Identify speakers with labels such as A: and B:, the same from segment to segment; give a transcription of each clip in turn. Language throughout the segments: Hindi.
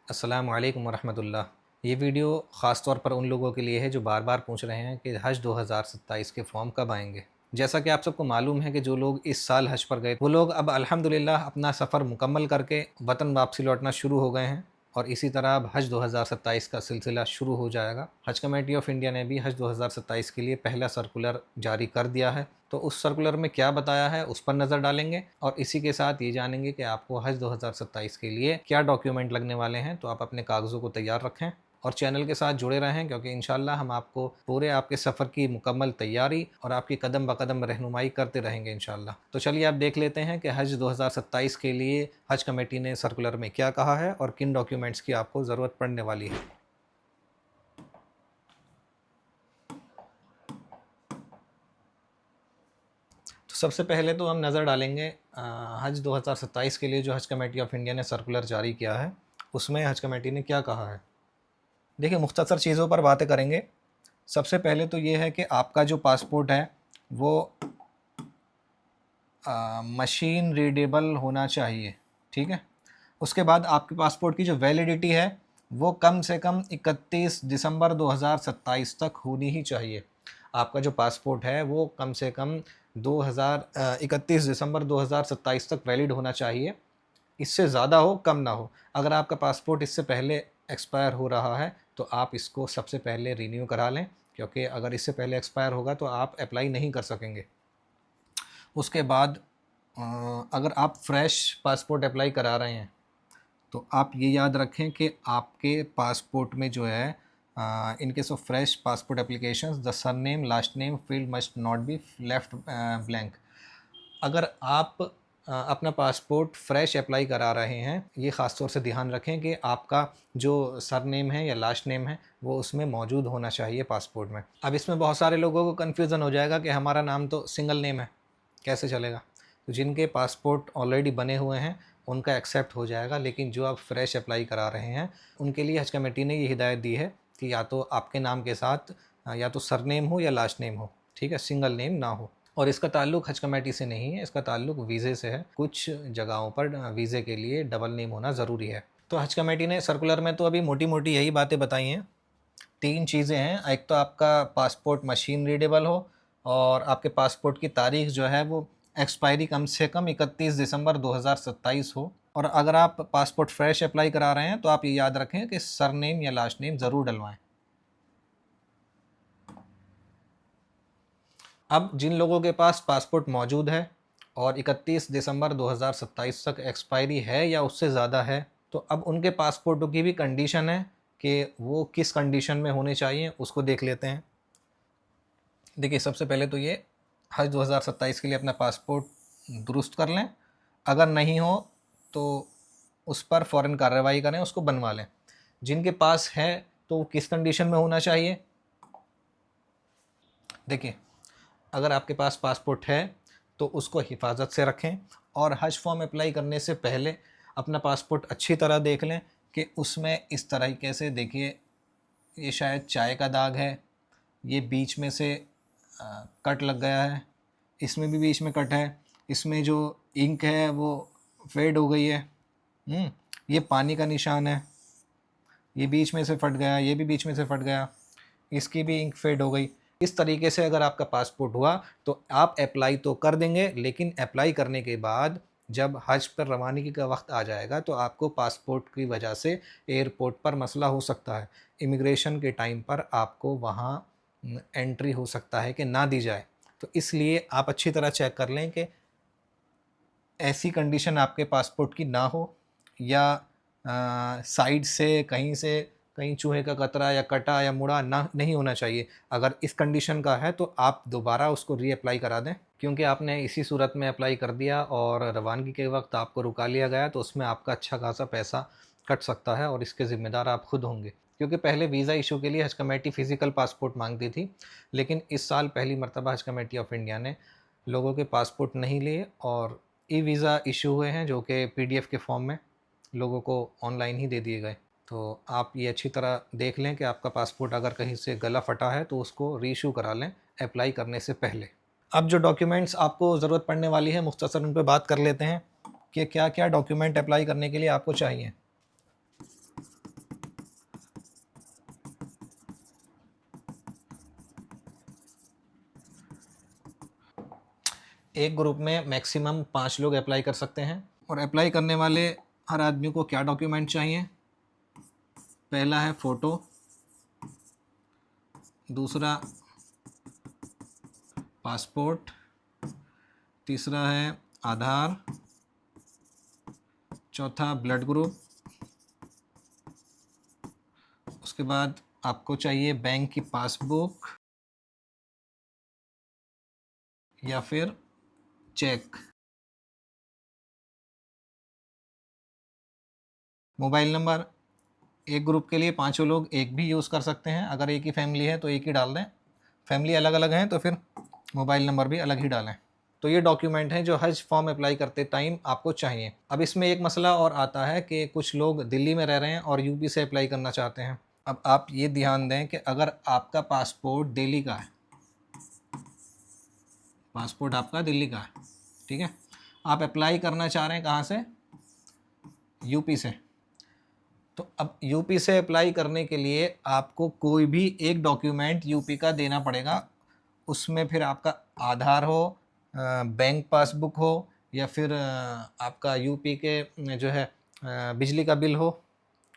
A: अस्सलामु अलैकुम वरहमतुल्लाह। ये वीडियो ख़ास तौर पर उन लोगों के लिए है जो बार बार पूछ रहे हैं कि हज 2027 के फॉर्म कब आएंगे। जैसा कि आप सबको मालूम है कि जो लोग इस साल हज पर गए वो लोग अब अल्हम्दुलिल्लाह अपना सफ़र मुकम्मल करके वतन वापसी लौटना शुरू हो गए हैं और इसी तरह अब हज 2027 का सिलसिला शुरू हो जाएगा। हज कमेटी ऑफ इंडिया ने भी हज 2027 के लिए पहला सर्कुलर जारी कर दिया है, तो उस सर्कुलर में क्या बताया है उस पर नज़र डालेंगे और इसी के साथ ये जानेंगे कि आपको हज 2027 के लिए क्या डॉक्यूमेंट लगने वाले हैं। तो आप अपने कागज़ों को तैयार रखें और चैनल के साथ जुड़े रहें, क्योंकि इंशाल्लाह हम आपको पूरे आपके सफ़र की मुकम्मल तैयारी और आपकी कदम ब कदम रहनुमाई करते रहेंगे इंशाल्लाह। तो चलिए आप देख लेते हैं कि हज 2027 के लिए हज कमेटी ने सर्कुलर में क्या कहा है और किन डॉक्यूमेंट्स की आपको ज़रूरत पड़ने वाली है। तो सबसे पहले तो हम नज़र डालेंगे हज 2027 के लिए जो हज कमेटी ऑफ इंडिया ने सर्कुलर जारी किया है उसमें हज कमेटी ने क्या कहा है। देखिए, मुख्तसर चीज़ों पर बातें करेंगे। सबसे पहले तो ये है कि आपका जो पासपोर्ट है वो मशीन रीडेबल होना चाहिए, ठीक है। उसके बाद आपके पासपोर्ट की जो वैलिडिटी है वो कम से कम 31 दिसंबर 2027 तक होनी ही चाहिए। आपका जो पासपोर्ट है वो कम से कम 31 दिसंबर 2027 तक वैलिड होना चाहिए। इससे ज़्यादा हो कम ना हो। अगर आपका पासपोर्ट इससे पहले एक्सपायर हो रहा है तो आप इसको सबसे पहले रीन्यू करा लें, क्योंकि अगर इससे पहले एक्सपायर होगा तो आप अप्लाई नहीं कर सकेंगे। उसके बाद अगर आप फ्रेश पासपोर्ट अप्लाई करा रहे हैं तो आप ये याद रखें कि आपके पासपोर्ट में जो है in case of fresh passport applications the surname last name field must not be left blank. अगर आप अपना पासपोर्ट फ़्रेश अप्लाई करा रहे हैं, ये ख़ास तौर से ध्यान रखें कि आपका जो सरनेम है या लास्ट नेम है वो उसमें मौजूद होना चाहिए पासपोर्ट में। अब इसमें बहुत सारे लोगों को कन्फ्यूज़न हो जाएगा कि हमारा नाम तो सिंगल नेम है, कैसे चलेगा। तो जिनके पासपोर्ट ऑलरेडी बने हुए हैं उनका एक्सेप्ट हो जाएगा, लेकिन जो आप फ्रेश अप्लाई करा रहे हैं उनके लिए हज कमेटी ने ये हिदायत दी है कि या तो आपके नाम के साथ या तो सरनेम हो या लास्ट नेम हो, ठीक है, सिंगल नेम ना हो। और इसका ताल्लुक हज कमेटी से नहीं है, इसका ताल्लुक वीज़े से है। कुछ जगहों पर वीज़े के लिए डबल नेम होना ज़रूरी है। तो हज कमेटी ने सर्कुलर में तो अभी मोटी मोटी यही बातें बताई हैं। 3 चीज़ें हैं, एक तो आपका पासपोर्ट मशीन रीडेबल हो और आपके पासपोर्ट की तारीख जो है वो एक्सपायरी कम से कम 31 दिसंबर 2027 हो। और अगर आप पासपोर्ट फ्रेश अप्लाई करा रहे हैं तो आप ये याद रखें कि सरनेम या लास्ट नेम ज़रूर डलवाएं। अब जिन लोगों के पास पासपोर्ट मौजूद है और 31 दिसंबर 2027 तक एक्सपायरी है या उससे ज़्यादा है, तो अब उनके पासपोर्टों की भी कंडीशन है कि वो किस कंडीशन में होने चाहिए, उसको देख लेते हैं। देखिए, सबसे पहले तो ये हज 2027 के लिए अपना पासपोर्ट दुरुस्त कर लें। अगर नहीं हो तो उस पर फ़ौरन कार्रवाई करें, उसको बनवा लें। जिनके पास है तो किस कंडीशन में होना चाहिए। देखिए, अगर आपके पास पासपोर्ट है तो उसको हिफाजत से रखें और हज फॉर्म अप्लाई करने से पहले अपना पासपोर्ट अच्छी तरह देख लें कि उसमें इस तरीके से, देखिए, ये शायद चाय का दाग है, ये बीच में से कट लग गया है, इसमें भी बीच में कट है, इसमें जो इंक है वो फेड हो गई है, ये पानी का निशान है, ये बीच में से फट गया, ये भी बीच में से फट गया, इसकी भी इंक फेड हो गई। इस तरीके से अगर आपका पासपोर्ट हुआ तो आप अप्लाई तो कर देंगे, लेकिन अप्लाई करने के बाद जब हज पर रवानगी का वक्त आ जाएगा तो आपको पासपोर्ट की वजह से एयरपोर्ट पर मसला हो सकता है। इमिग्रेशन के टाइम पर आपको वहाँ एंट्री हो सकता है कि ना दी जाए। तो इसलिए आप अच्छी तरह चेक कर लें कि ऐसी कंडीशन आपके पासपोर्ट की ना हो या साइड से कहीं चूहे का कतरा या कटा या मुड़ा ना नहीं होना चाहिए। अगर इस कंडीशन का है तो आप दोबारा उसको रीअप्लाई करा दें, क्योंकि आपने इसी सूरत में अप्लाई कर दिया और रवानगी के वक्त आपको रुका लिया गया तो उसमें आपका अच्छा खासा पैसा कट सकता है और इसके ज़िम्मेदार आप खुद होंगे। क्योंकि पहले वीज़ा इशू के लिए हज कमेटी फ़िज़िकल पासपोर्ट मांगती थी, लेकिन इस साल पहली मरतबा हज कमेटी ऑफ इंडिया ने लोगों के पासपोर्ट नहीं लिए और ई वीज़ा इशू हुए हैं, जो कि पीडीएफ के फॉर्म में लोगों को ऑनलाइन ही दे दिए गए। तो आप ये अच्छी तरह देख लें कि आपका पासपोर्ट अगर कहीं से गला फटा है तो उसको रीइशू करा लें अप्लाई करने से पहले। अब जो डॉक्यूमेंट्स आपको ज़रूरत पड़ने वाली है, मुख्तसर उन पे बात कर लेते हैं कि क्या क्या डॉक्यूमेंट अप्लाई करने के लिए आपको चाहिए। एक ग्रुप में मैक्सिमम 5 लोग अप्लाई कर सकते हैं। और अप्लाई करने वाले हर आदमी को क्या डॉक्यूमेंट चाहिए? पहला है फ़ोटो, दूसरा पासपोर्ट, तीसरा है आधार, चौथा ब्लड ग्रुप, उसके बाद आपको चाहिए बैंक की पासबुक या फिर चेक। मोबाइल नंबर, एक ग्रुप के लिए पांचों लोग एक भी यूज़ कर सकते हैं। अगर एक ही फैमिली है तो एक ही डाल दें, फैमिली अलग अलग हैं तो फिर मोबाइल नंबर भी अलग ही डालें। तो ये डॉक्यूमेंट हैं जो हज फॉर्म अप्लाई करते टाइम आपको चाहिए। अब इसमें एक मसला और आता है कि कुछ लोग दिल्ली में रह रहे हैं और यूपी से अप्लाई करना चाहते हैं। अब आप ये ध्यान दें कि अगर आपका पासपोर्ट दिल्ली का है, पासपोर्ट आपका दिल्ली का है, ठीक है, आप अप्लाई करना चाह रहे हैं कहाँ से? यूपी से। तो अब यूपी से अप्लाई करने के लिए आपको कोई भी एक डॉक्यूमेंट यूपी का देना पड़ेगा। उसमें फिर आपका आधार हो, बैंक पासबुक हो, या फिर आपका यूपी के जो है बिजली का बिल हो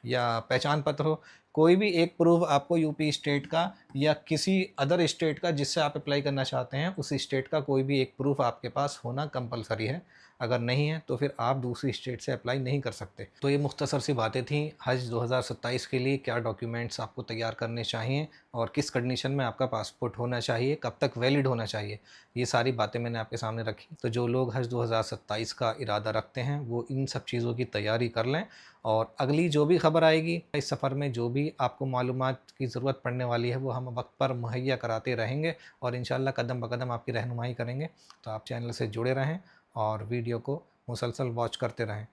A: या पहचान पत्र हो। कोई भी एक प्रूफ आपको यूपी स्टेट का या किसी अदर स्टेट का जिससे आप अप्लाई करना चाहते हैं उस स्टेट का कोई भी एक प्रूफ आपके पास होना कंपलसरी है। अगर नहीं है तो फिर आप दूसरी स्टेट से अप्लाई नहीं कर सकते। तो ये मुख्तसर सी बातें थी हज 2027 के लिए क्या डॉक्यूमेंट्स आपको तैयार करने चाहिए और किस कंडीशन में आपका पासपोर्ट होना चाहिए, कब तक वैलिड होना चाहिए, ये सारी बातें मैंने आपके सामने रखी। तो जो लोग हज 2027 का इरादा रखते हैं वो इन सब चीज़ों की तैयारी कर लें और अगली जो भी खबर आएगी इस सफ़र में जो भी आपको मालूमात की ज़रूरत पड़ने वाली है वो हम वक्त पर मुहैया कराते रहेंगे और इंशाल्लाह कदम ब कदम आपकी रहनुमाई करेंगे। तो आप चैनल से जुड़े रहें और वीडियो को मुसलसल वॉच करते रहें।